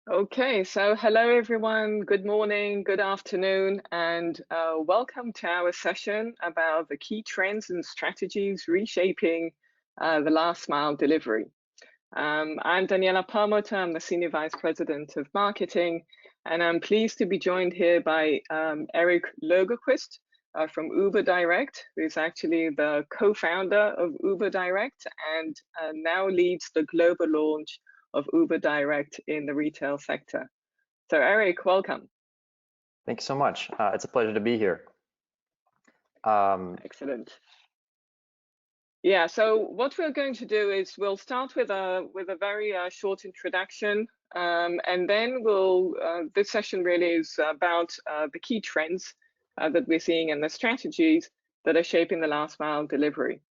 Okay, so hello everyone, good morning, good afternoon, and welcome to our session about the key trends and strategies reshaping the last mile delivery. I'm Daniela Pearlmutter, I'm the Senior Vice President of Marketing, and I'm pleased to be joined here by Erik Logerquist from Uber Direct, who's actually the co-founder of Uber Direct and now leads the global launch of Uber Direct in the retail sector. So Erik, welcome. Thank you so much. It's a pleasure to be here. Excellent. Yeah, so what we're going to do is we'll start with a very short introduction, and then this session really is about the key trends that we're seeing and the strategies that are shaping the last mile delivery.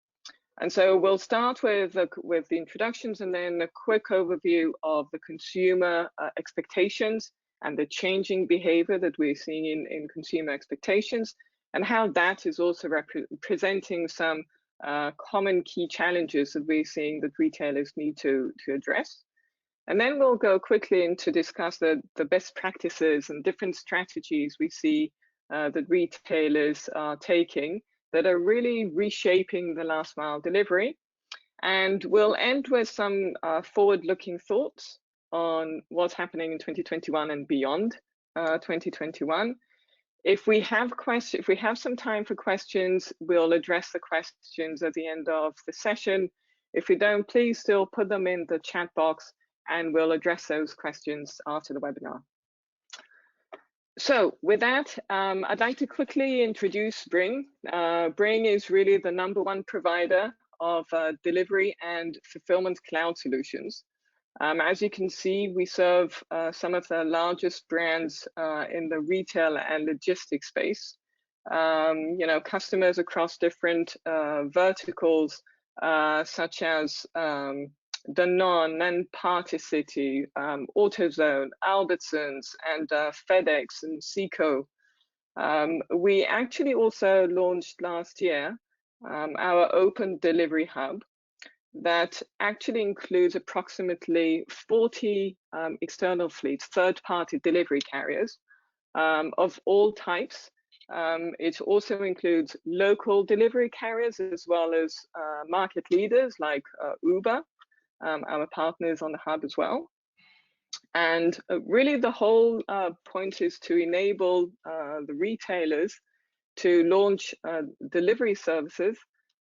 And so we'll start with the introductions and then a quick overview of the consumer expectations and the changing behavior that we're seeing in consumer expectations, and how that is also representing some common key challenges that we're seeing that retailers need to address. And then we'll go quickly into discuss the best practices and different strategies we see that retailers are taking that are really reshaping the last mile delivery. And we'll end with some forward-looking thoughts on what's happening in 2021 and beyond 2021. If we have some time for questions, we'll address the questions at the end of the session. If we don't, please still put them in the chat box and we'll address those questions after the webinar. So with that, I'd like to quickly introduce Bringg. Bringg is really the #1 provider of delivery and fulfillment cloud solutions. As you can see, we serve some of the largest brands in the retail and logistics space. Customers across different verticals, such as Danone and Party City, AutoZone, Albertsons, and FedEx and Seco. We actually also launched last year our open delivery hub that actually includes approximately 40 external fleets, third-party delivery carriers of all types. It also includes local delivery carriers as well as market leaders like Uber, our partners on the hub as well. And really the whole point is to enable the retailers to launch delivery services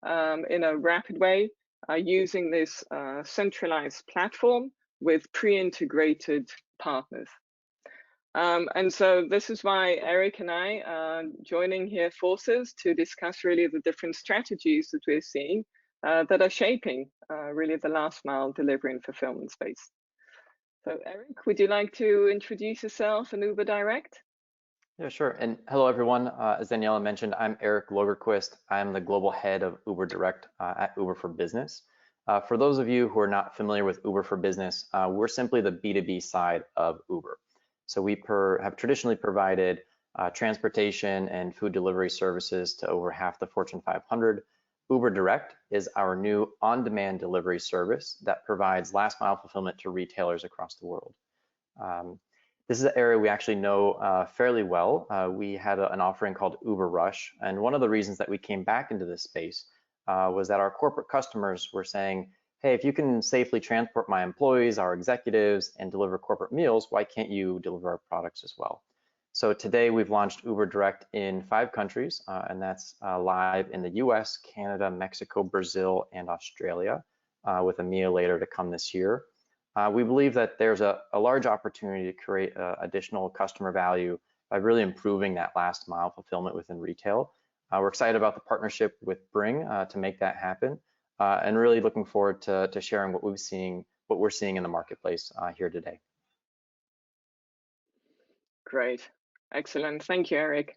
in a rapid way using this centralized platform with pre-integrated partners. And so this is why Erik and I are joining here forces to discuss really the different strategies that we're seeing that are shaping really the last mile delivery and fulfillment space. So Erik, would you like to introduce yourself and Uber Direct? Yeah, sure. And hello, everyone. As Daniela mentioned, I'm Erik Logerquist. I'm the global head of Uber Direct at Uber for Business. For those of you who are not familiar with Uber for Business, we're simply the B2B side of Uber. So we have traditionally provided transportation and food delivery services to over half the Fortune 500. Uber Direct is our new on-demand delivery service that provides last mile fulfillment to retailers across the world. This is an area we actually know fairly well. We had an offering called Uber Rush, and one of the reasons that we came back into this space was that our corporate customers were saying, hey, if you can safely transport my employees, our executives, and deliver corporate meals, why can't you deliver our products as well? So today we've launched Uber Direct in 5 countries, and that's live in the US, Canada, Mexico, Brazil, and Australia, with EMEA later to come this year. We believe that there's a large opportunity to create additional customer value by really improving that last mile fulfillment within retail. We're excited about the partnership with Bringg to make that happen, and really looking forward to sharing what we're seeing in the marketplace here today. Great, excellent. Thank you, Erik.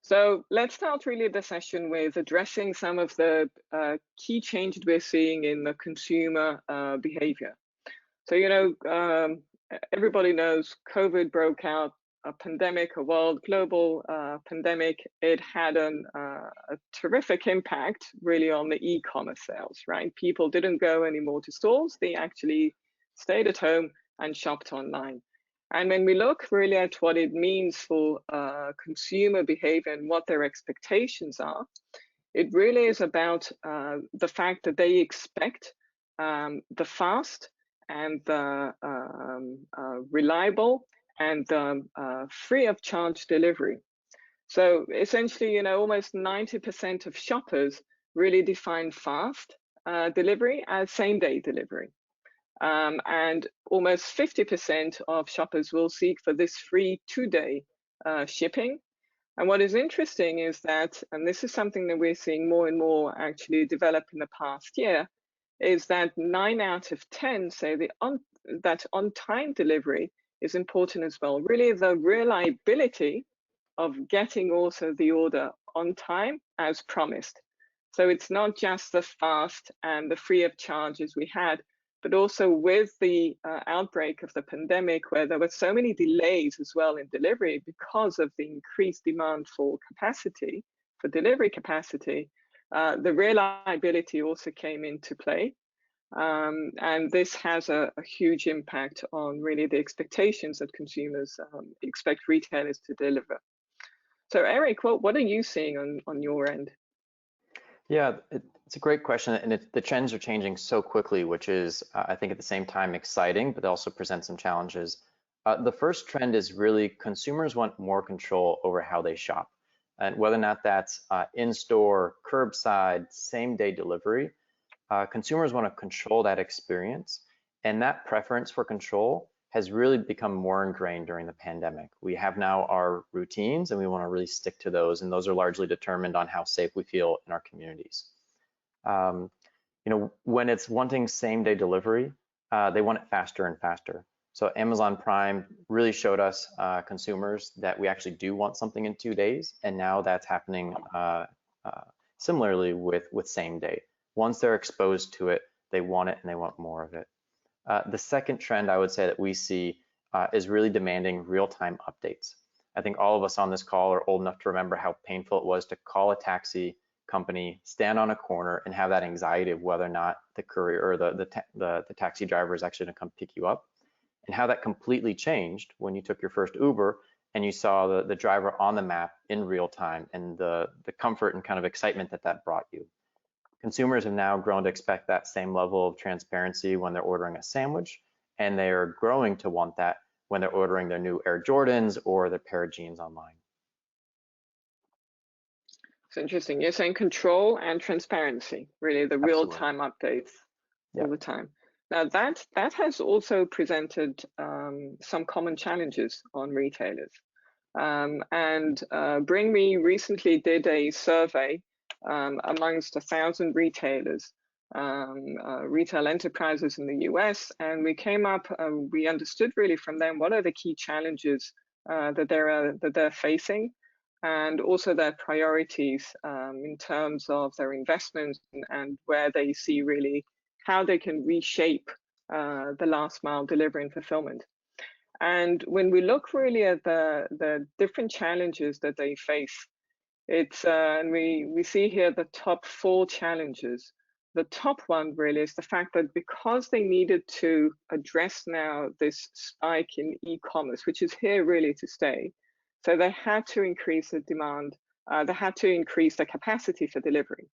So let's start really the session with addressing some of the key changes we're seeing in the consumer behavior. So, everybody knows COVID broke out, a pandemic, a global pandemic. It had a terrific impact really on the e-commerce sales, right? People didn't go anymore to stores. They actually stayed at home and shopped online. And when we look really at what it means for consumer behavior and what their expectations are, it really is about the fact that they expect the fast and the reliable and free of charge delivery. So essentially, almost 90% of shoppers really define fast delivery as same-day delivery. And almost 50% of shoppers will seek for this free 2-day shipping. And what is interesting is that, and this is something that we're seeing more and more actually develop in the past year, is that 9 out of 10 say that on-time delivery is important as well. Really, the reliability of getting also the order on time as promised. So it's not just the fast and the free of charge as we had, but also with the outbreak of the pandemic, where there were so many delays as well in delivery because of the increased demand for capacity, for delivery capacity, the reliability also came into play. And this has a huge impact on really the expectations that consumers expect retailers to deliver. So Erik, what are you seeing on your end? Yeah, it's a great question, and the trends are changing so quickly, which is, I think, at the same time exciting, but also presents some challenges. The first trend is really consumers want more control over how they shop, and whether or not that's in-store, curbside, same-day delivery, consumers want to control that experience, and that preference for control has really become more ingrained during the pandemic. We have now our routines and we want to really stick to those, and those are largely determined on how safe we feel in our communities. When it's wanting same-day delivery, they want it faster and faster. So Amazon Prime really showed us consumers that we actually do want something in 2 days, and now that's happening similarly with same day. Once they're exposed to it, they want it and they want more of it. The second trend I would say that we see is really demanding real-time updates. I think all of us on this call are old enough to remember how painful it was to call a taxi company, stand on a corner, and have that anxiety of whether or not the courier or the taxi driver is actually going to come pick you up, and how that completely changed when you took your first Uber and you saw the driver on the map in real time, and the comfort and kind of excitement that brought you. Consumers have now grown to expect that same level of transparency when they're ordering a sandwich, and they are growing to want that when they're ordering their new Air Jordans or their pair of jeans online. It's interesting. You're saying control and transparency, really the real-time updates all the time. Now that has also presented some common challenges on retailers. Bringg recently did a survey amongst 1,000 retailers, retail enterprises in the US, and we understood really from them what are the key challenges that they're facing, and also their priorities in terms of their investments and where they see really how they can reshape the last mile delivery and fulfillment. And when we look really at the different challenges that they face, and we see here the top 4 challenges. The top one really is the fact that because they needed to address now this spike in e-commerce, which is here really to stay, so they had to increase the demand, they had to increase the capacity for delivery,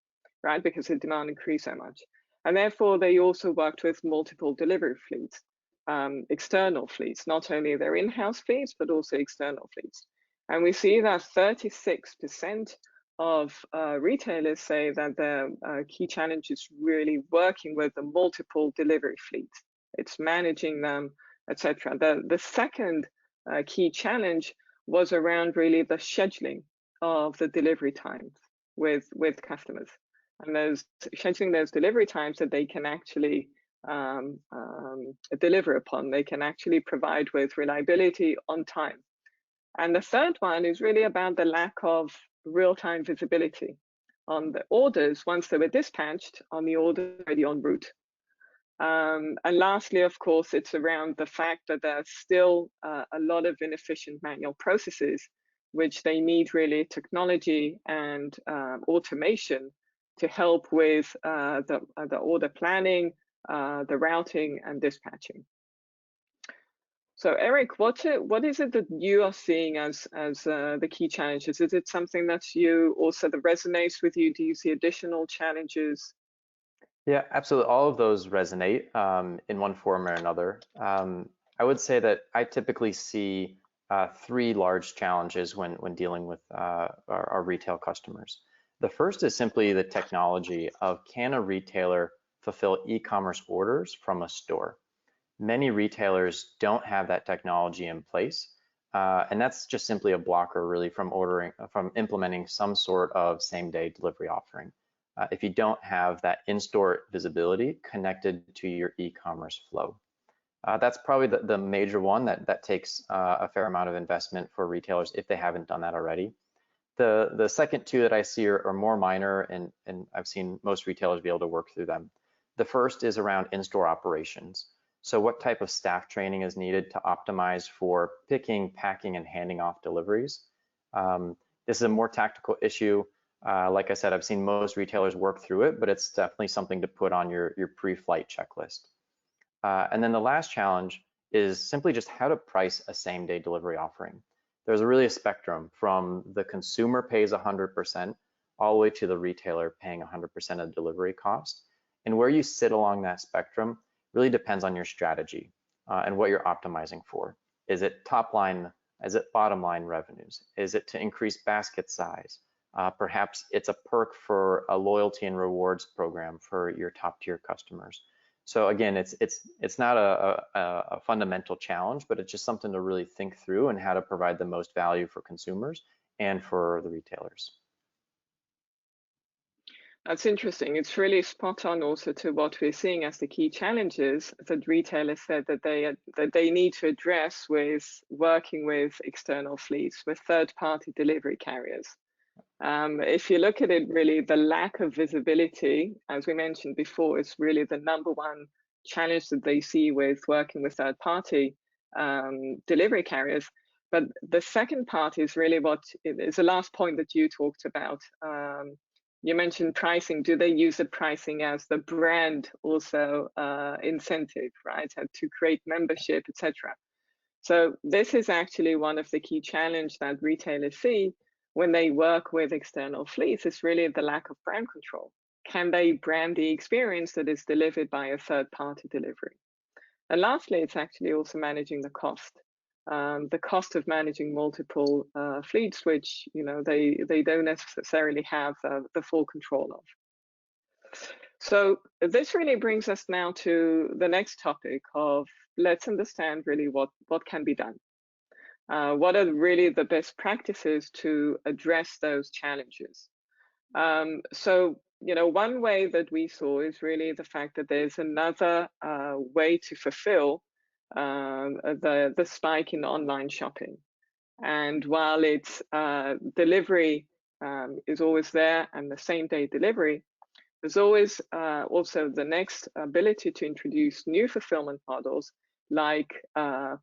right? Because the demand increased so much. And therefore they also worked with multiple delivery fleets, external fleets, not only their in-house fleets, but also external fleets. And we see that 36% of retailers say that their key challenge is really working with the multiple delivery fleets. It's managing them, etc. The second key challenge was around really the scheduling of the delivery times with customers, and scheduling those delivery times that they can actually deliver upon. They can actually provide with reliability on time. And the third one is really about the lack of real-time visibility on the orders once they were dispatched on the order already en route. And lastly, of course, it's around the fact that there's still a lot of inefficient manual processes, which they need really technology and automation to help with the order planning, the routing and dispatching. So Erik, what is it that you are seeing as the key challenges? Is it something that that resonates with you? Do you see additional challenges? Yeah, absolutely. All of those resonate in one form or another. I would say that I typically see three large challenges when dealing with our retail customers. The first is simply the technology of, can a retailer fulfill e-commerce orders from a store? Many retailers don't have that technology in place, and that's just simply a blocker really from implementing some sort of same-day delivery offering. If you don't have that in-store visibility connected to your e-commerce flow. That's probably the major one that takes a fair amount of investment for retailers if they haven't done that already. The second two that I see are more minor, and I've seen most retailers be able to work through them. The first is around in-store operations. So what type of staff training is needed to optimize for picking, packing, and handing off deliveries? This is a more tactical issue. Like I said, I've seen most retailers work through it, but it's definitely something to put on your pre-flight checklist. And then the last challenge is simply just how to price a same-day delivery offering. There's really a spectrum from the consumer pays 100% all the way to the retailer paying 100% of delivery cost. And where you sit along that spectrum really depends on your strategy and what you're optimizing for. Is it top line? Is it bottom line revenues? Is it to increase basket size? Perhaps it's a perk for a loyalty and rewards program for your top tier customers. So again, it's not a fundamental challenge, but it's just something to really think through and how to provide the most value for consumers and for the retailers. That's interesting. It's really spot on also to what we're seeing as the key challenges that retailers said that they need to address with working with external fleets, with third-party delivery carriers. If you look at it, really, the lack of visibility, as we mentioned before, is really the number one challenge that they see with working with third-party delivery carriers. But the second part is really what is the last point that you talked about. You mentioned pricing. Do they use the pricing as the brand also incentive, right? And to create membership, etc. So this is actually one of the key challenges that retailers see when they work with external fleets. Is really the lack of brand control. Can they brand the experience that is delivered by a third-party delivery? And lastly, it's actually also managing the cost. The cost of managing multiple fleets, which they don't necessarily have the full control of. So this really brings us now to the next topic of, let's understand really what can be done. What are really the best practices to address those challenges? So one way that we saw is really the fact that there's another way to fulfill the spike in online shopping. And while it's delivery is always there and the same day delivery, there's always also the next ability to introduce new fulfillment models like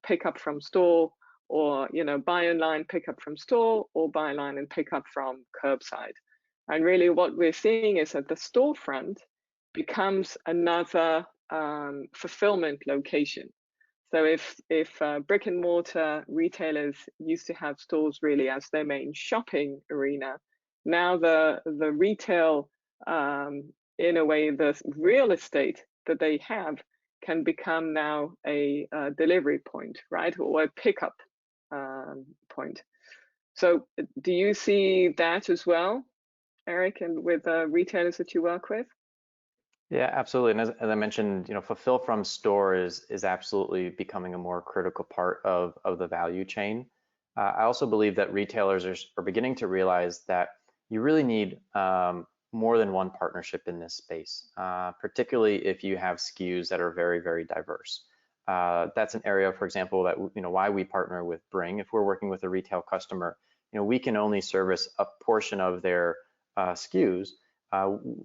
pick up from store, or buy online, pick up from store, or buy online and pick up from curbside. And really what we're seeing is that the storefront becomes another fulfillment location. So if brick and mortar retailers used to have stores really as their main shopping arena, now the retail, in a way, the real estate that they have can become now a delivery point, right, or a pickup point. So do you see that as well, Erik, and with retailers that you work with? Yeah, absolutely. And as I mentioned, fulfill from store is absolutely becoming a more critical part of the value chain. I also believe that retailers are beginning to realize that you really need more than one partnership in this space, particularly if you have SKUs that are very, very diverse. That's an area, for example, that why we partner with Bringg. If we're working with a retail customer, we can only service a portion of their SKUs.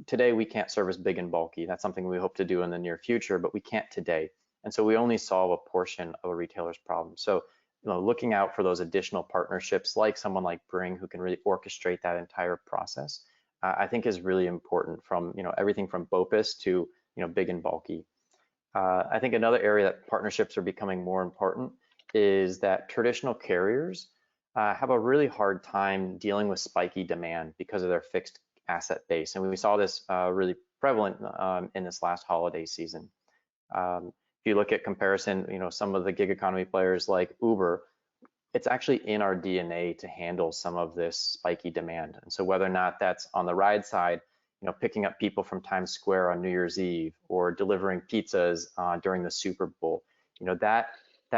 Today we can't service big and bulky. That's something we hope to do in the near future, but we can't today. And so we only solve a portion of a retailer's problem. So looking out for those additional partnerships, like someone like Bringg, who can really orchestrate that entire process, I think is really important, from everything from BOPIS to big and bulky. I think another area that partnerships are becoming more important is that traditional carriers have a really hard time dealing with spiky demand because of their fixed asset base. And we saw this really prevalent in this last holiday season. If you look at comparison, some of the gig economy players like Uber, it's actually in our DNA to handle some of this spiky demand. And so whether or not that's on the ride side, picking up people from Times Square on New Year's Eve or delivering pizzas during the Super Bowl, that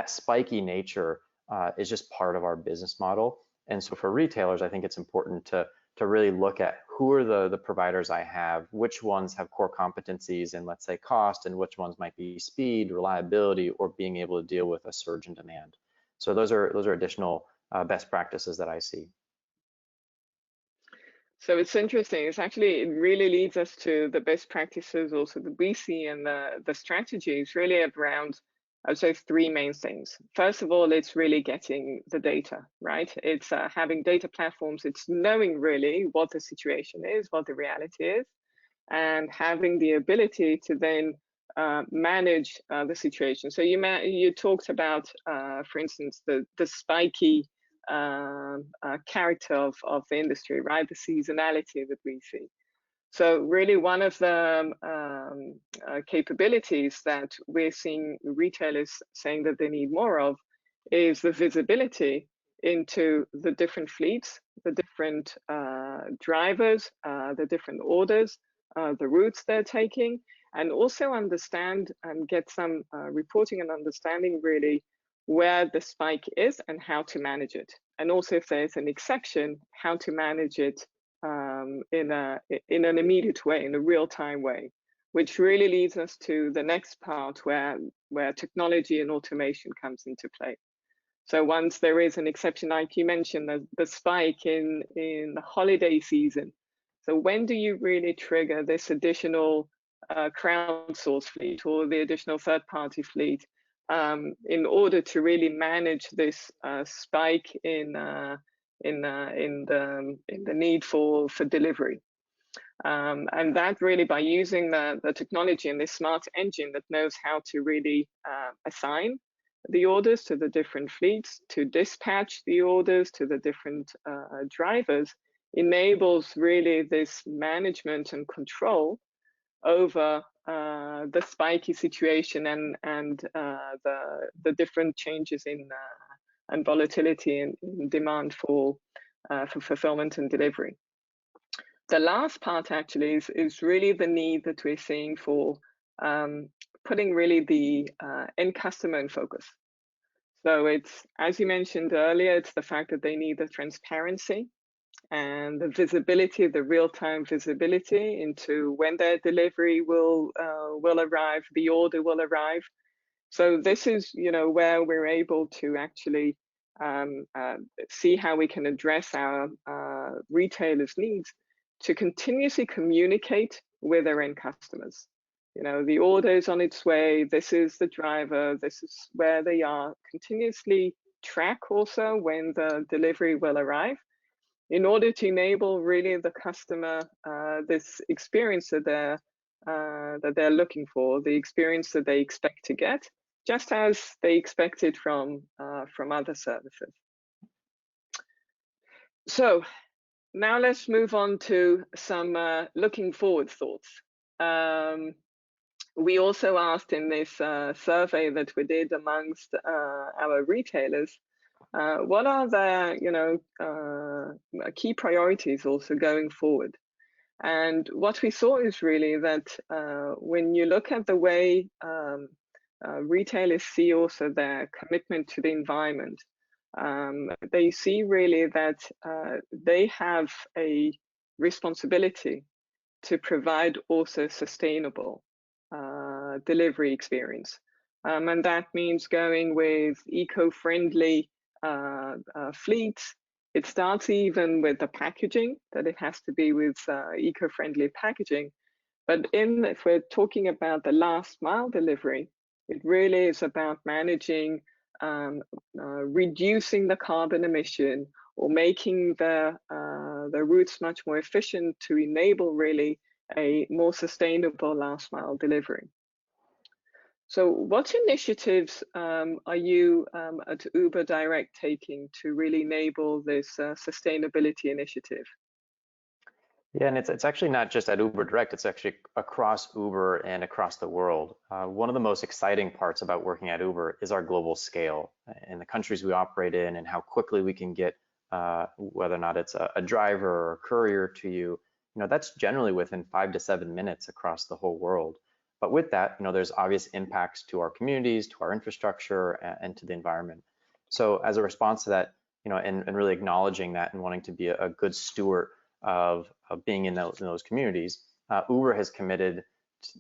spiky nature is just part of our business model. And so for retailers, I think it's important to really look at who are the providers I have, which ones have core competencies in, let's say, cost, and which ones might be speed, reliability, or being able to deal with a surge in demand. So those are additional best practices that I see. So it's interesting. It really leads us to the best practices also that we see, and the strategies really around, I would say, three main things. First of all, it's really getting the data, right? It's having data platforms. It's knowing really what the situation is, what the reality is, and having the ability to then manage the situation. So you talked about, for instance, the spiky character of the industry, right? The seasonality that we see. So really one of the capabilities that we're seeing retailers saying that they need more of is the visibility into the different fleets, the different drivers, the different orders, the routes they're taking, and also understand and get some reporting and understanding really where the spike is and how to manage it. And also if there's an exception, how to manage it in an immediate way, in a real-time way, which really leads us to the next part where technology and automation comes into play. So once there is an exception, like you mentioned, the spike in the holiday season. So when do you really trigger this additional crowdsourced fleet or the additional third-party fleet in order to really manage this spike in the need for delivery? And that really by using the technology and this smart engine that knows how to really assign the orders to the different fleets, to dispatch the orders to the different drivers, enables really this management and control over the spiky situation and the different changes in and volatility in demand for fulfillment and delivery. The last part actually is really the need that we're seeing for putting really the end customer in focus. So it's, as you mentioned earlier, it's the fact that they need the transparency and the visibility, the real-time visibility into when their delivery will arrive, the order will arrive. So this is, where we're able to actually see how we can address our retailers' needs to continuously communicate with their end customers. The order is on its way, this is the driver, this is where they are. Continuously track also when the delivery will arrive, in order to enable really the customer this experience that they're looking for, the experience that they expect to get, just as they expect it from other services. So now let's move on to some looking forward thoughts. We also asked in this survey that we did amongst our retailers, what are their key priorities also going forward? And what we saw is really that when you look at the way retailers see also their commitment to the environment, they see really that they have a responsibility to provide also sustainable delivery experience. And that means going with eco-friendly fleets. It starts even with the packaging, that it has to be with eco-friendly packaging. But if we're talking about the last mile delivery, it really is about managing, reducing the carbon emission, or making the routes much more efficient to enable really a more sustainable last mile delivery. So what initiatives are you at Uber Direct taking to really enable this sustainability initiative? Yeah, and it's actually not just at Uber Direct, it's actually across Uber and across the world. One of the most exciting parts about working at Uber is our global scale and the countries we operate in and how quickly we can get whether or not it's a driver or a courier to you. You know, that's generally within 5 to 7 minutes across the whole world. But with that, you know, there's obvious impacts to our communities, to our infrastructure, and to the environment. So as a response to that, you know, and really acknowledging that and wanting to be a good steward of being in those communities, Uber has committed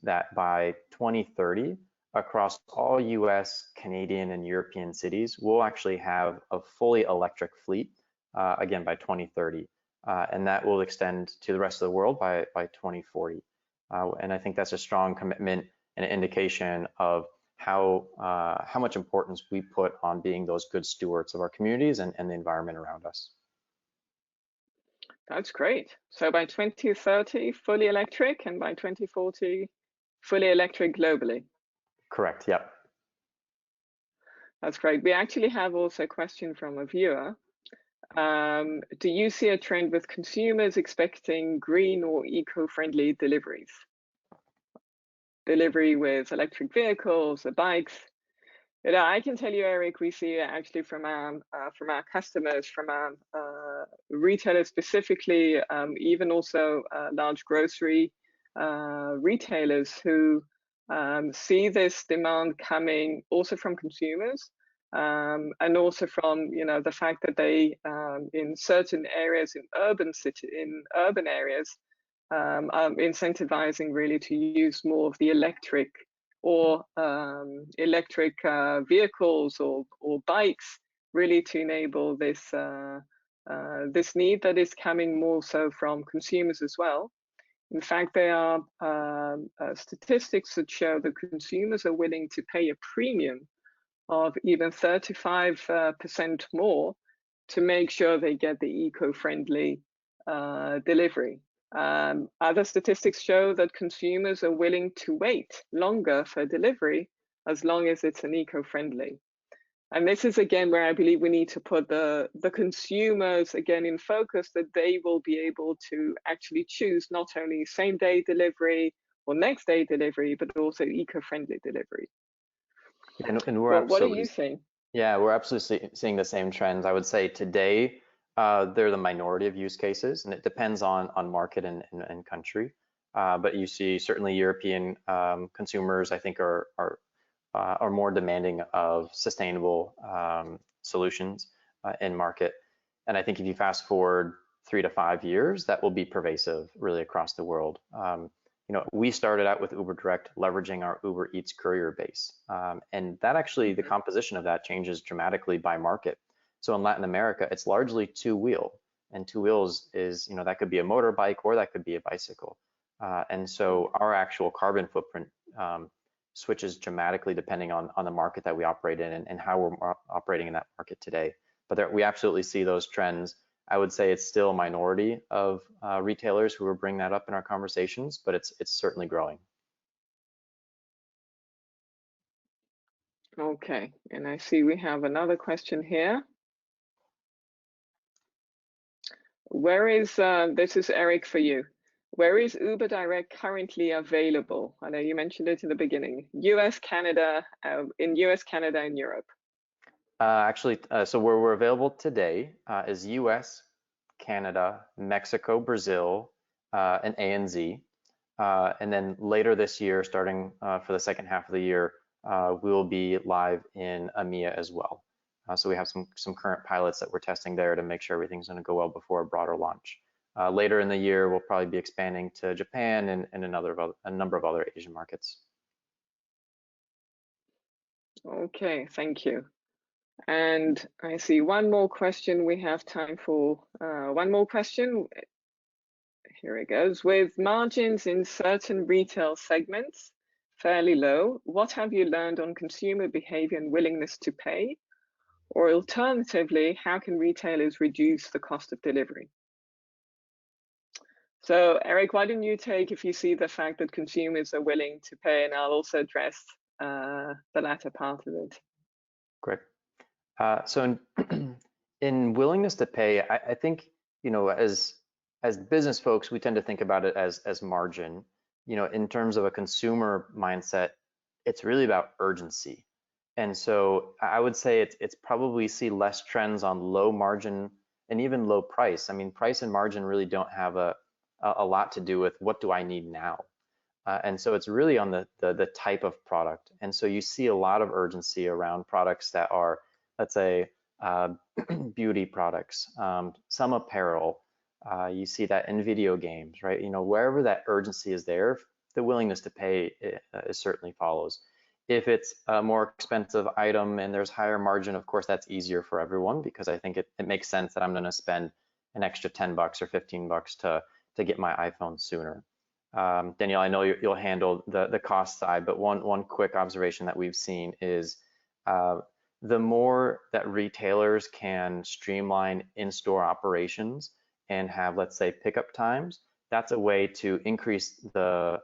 that by 2030, across all US, Canadian, and European cities, we'll actually have a fully electric fleet, again, by 2030. And that will extend to the rest of the world by 2040. And I think that's a strong commitment and an indication of how much importance we put on being those good stewards of our communities and the environment around us. That's great. So by 2030, fully electric, and by 2040, fully electric globally. Correct, yep. That's great. We actually have also a question from a viewer. Do you see a trend with consumers expecting green or eco-friendly deliveries? Delivery with electric vehicles or bikes? You know, I can tell you, Erik, we see it actually from our customers, from our retailers specifically, even also large grocery retailers who see this demand coming also from consumers, and also from, you know, the fact that they in certain areas in urban areas are incentivizing really to use more of the electric or electric vehicles or bikes, really to enable this this need that is coming more so from consumers as well. In fact, there are statistics that show that consumers are willing to pay a premium of even 35% more to make sure they get the eco-friendly delivery. Other statistics show that consumers are willing to wait longer for delivery as long as it's an eco-friendly. And this is again where I believe we need to put the consumers again in focus, that they will be able to actually choose not only same day delivery or next day delivery, but also eco-friendly delivery. And we're Well, what do absolutely, you think? yeah, we're absolutely seeing the same trends. I would say today, they're the minority of use cases, and it depends on market and country. But you see certainly European consumers, I think, are more demanding of sustainable solutions in market. And I think if you fast forward 3 to 5 years, that will be pervasive really across the world. You know, we started out with Uber Direct leveraging our Uber Eats courier base. And that actually, the composition of that changes dramatically by market. So in Latin America, it's largely two-wheel, and two wheels is, you know, that could be a motorbike or that could be a bicycle. And so our actual carbon footprint switches dramatically depending on the market that we operate in and how we're operating in that market today. But we absolutely see those trends. I would say it's still a minority of retailers who are bringing that up in our conversations, but it's certainly growing. Okay, and I see we have another question here. Where is, this is Erik for you. Where is Uber Direct currently available? I know you mentioned it in the beginning. US, Canada, in US, Canada, and Europe. Actually, so where we're available today is US, Canada, Mexico, Brazil, and ANZ. And then later this year, starting for the second half of the year, we will be live in EMEA as well. So we have some current pilots that we're testing there to make sure everything's going to go well before a broader launch. Later in the year, we'll probably be expanding to Japan and a number of other Asian markets. Okay, thank you. And I see one more question. We have time for one more question. Here it goes. With margins in certain retail segments fairly low, what have you learned on consumer behavior and willingness to pay? Or alternatively, how can retailers reduce the cost of delivery? So Erik, why don't you take, if you see the fact that consumers are willing to pay, and I'll also address the latter part of it. Great. So in willingness to pay, I think, as business folks, we tend to think about it as margin. In terms of a consumer mindset, it's really about urgency. And so I would say it's probably see less trends on low margin and even low price. I mean, price and margin really don't have a lot to do with what do I need now. And so it's really on the type of product. And so you see a lot of urgency around products that are, let's say, beauty products, some apparel. You see that in video games, right? Wherever that urgency is there, the willingness to pay certainly follows. If it's a more expensive item and there's higher margin, of course, that's easier for everyone because I think it makes sense that I'm going to spend an extra $10 or $15 to get my iPhone sooner. Danielle, I know you'll handle the cost side, but one quick observation that we've seen is the more that retailers can streamline in-store operations and have, let's say, pickup times, that's a way to increase the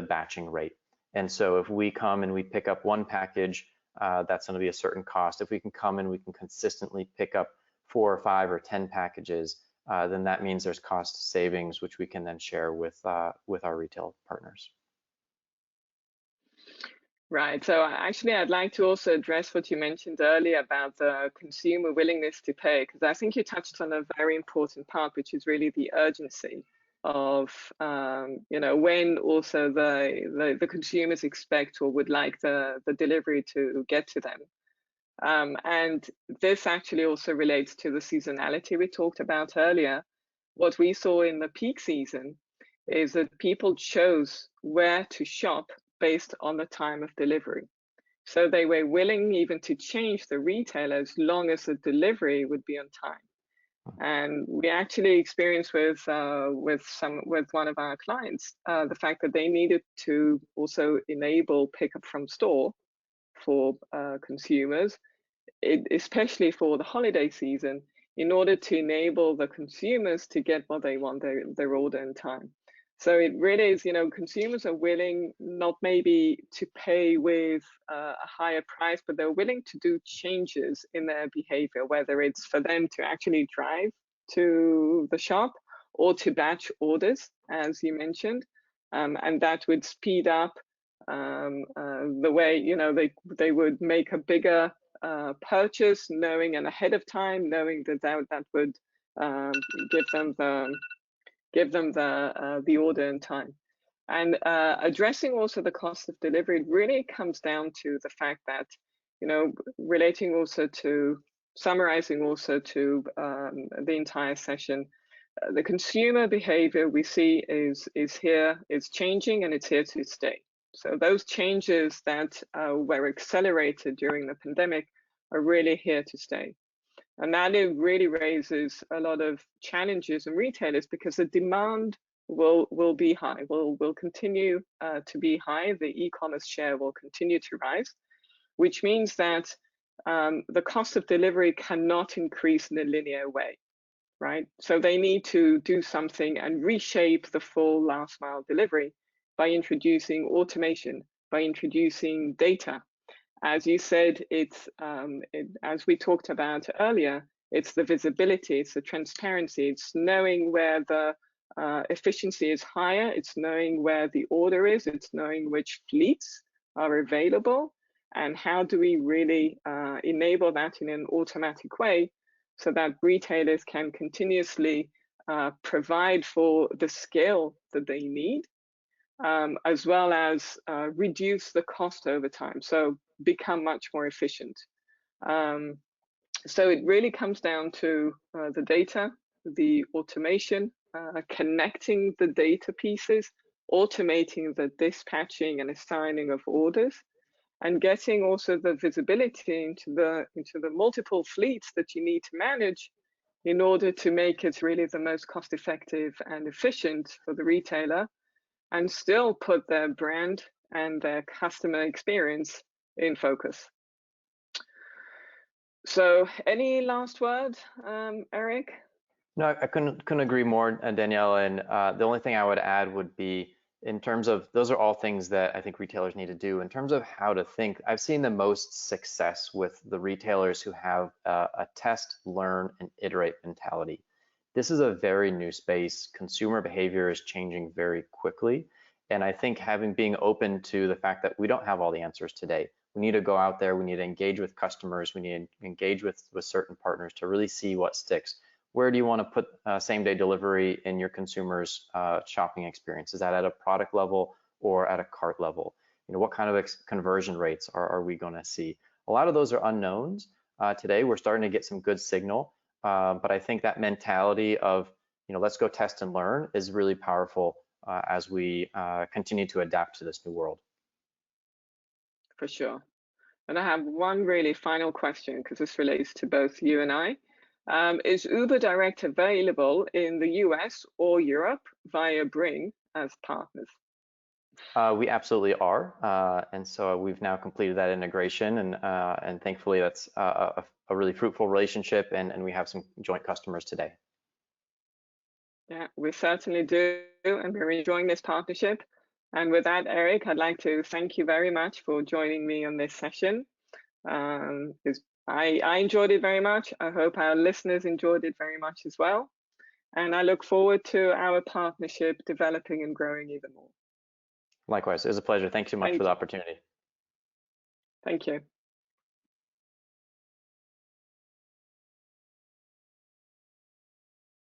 batching rate. And so if we come and we pick up one package, that's going to be a certain cost. If we can come and we can consistently pick up 4 or 5 or 10 packages, then that means there's cost savings, which we can then share with our retail partners. Right. So actually, I'd like to also address what you mentioned earlier about the consumer willingness to pay, because I think you touched on a very important part, which is really the urgency of when also the consumers expect or would like the delivery to get to them. And this actually also relates to the seasonality we talked about earlier. What we saw in the peak season is that people chose where to shop based on the time of delivery. So they were willing even to change the retailer as long as the delivery would be on time. And we actually experienced with one of our clients the fact that they needed to also enable pickup from store for consumers, especially for the holiday season, in order to enable the consumers to get what they want, their order in time. So it really is, consumers are willing not maybe to pay with a higher price, but they're willing to do changes in their behavior, whether it's for them to actually drive to the shop or to batch orders, as you mentioned, and that would speed up the way, they would make a bigger purchase, knowing and ahead of time, knowing that would give them the order in time. And addressing also the cost of delivery really comes down to the fact that, relating also to summarizing also to the entire session, the consumer behavior we see is changing, and it's here to stay. So those changes that were accelerated during the pandemic are really here to stay. And that it really raises a lot of challenges in retailers because the demand will be high, will continue to be high. The e-commerce share will continue to rise, which means that the cost of delivery cannot increase in a linear way, right? So they need to do something and reshape the full last mile delivery by introducing automation, by introducing data. As you said, as we talked about earlier, it's the visibility, it's the transparency, it's knowing where the efficiency is higher, it's knowing where the order is, it's knowing which fleets are available, and how do we really enable that in an automatic way so that retailers can continuously provide for the scale that they need, as well as reduce the cost over time, so become much more efficient. So it really comes down to the data, the automation, connecting the data pieces, automating the dispatching and assigning of orders, and getting also the visibility into the multiple fleets that you need to manage in order to make it really the most cost effective and efficient for the retailer, and still put their brand and their customer experience in focus. So any last word, Erik? No, I couldn't agree more, Daniela. And the only thing I would add would be, In terms of, those are all things that I think retailers need to do. In terms of how to think, I've seen the most success with the retailers who have a test, learn, and iterate mentality. This is a very new space. Consumer behavior is changing very quickly. And I think being open to the fact that we don't have all the answers today. We need to go out there, we need to engage with customers, we need to engage with certain partners to really see what sticks. Where do you want to put same day delivery in your consumers' shopping experience? Is that at a product level or at a cart level? You know, what kind of conversion rates are we going to see? A lot of those are unknowns. Today, we're starting to get some good signal, but I think that mentality of, you know, let's go test and learn is really powerful as we continue to adapt to this new world. For sure. And I have one really final question because this relates to both you and I. Is Uber Direct available in the US or Europe via Bringg as partners? We absolutely are, and so we've now completed that integration, and thankfully that's a really fruitful relationship, and we have some joint customers today. Yeah, we certainly do, and we're enjoying this partnership. And with that, Erik, I'd like to thank you very much for joining me on this session. I enjoyed it very much. I hope our listeners enjoyed it very much as well. And I look forward to our partnership developing and growing even more. Likewise, it was a pleasure. Thanks so much for the opportunity. Thank you.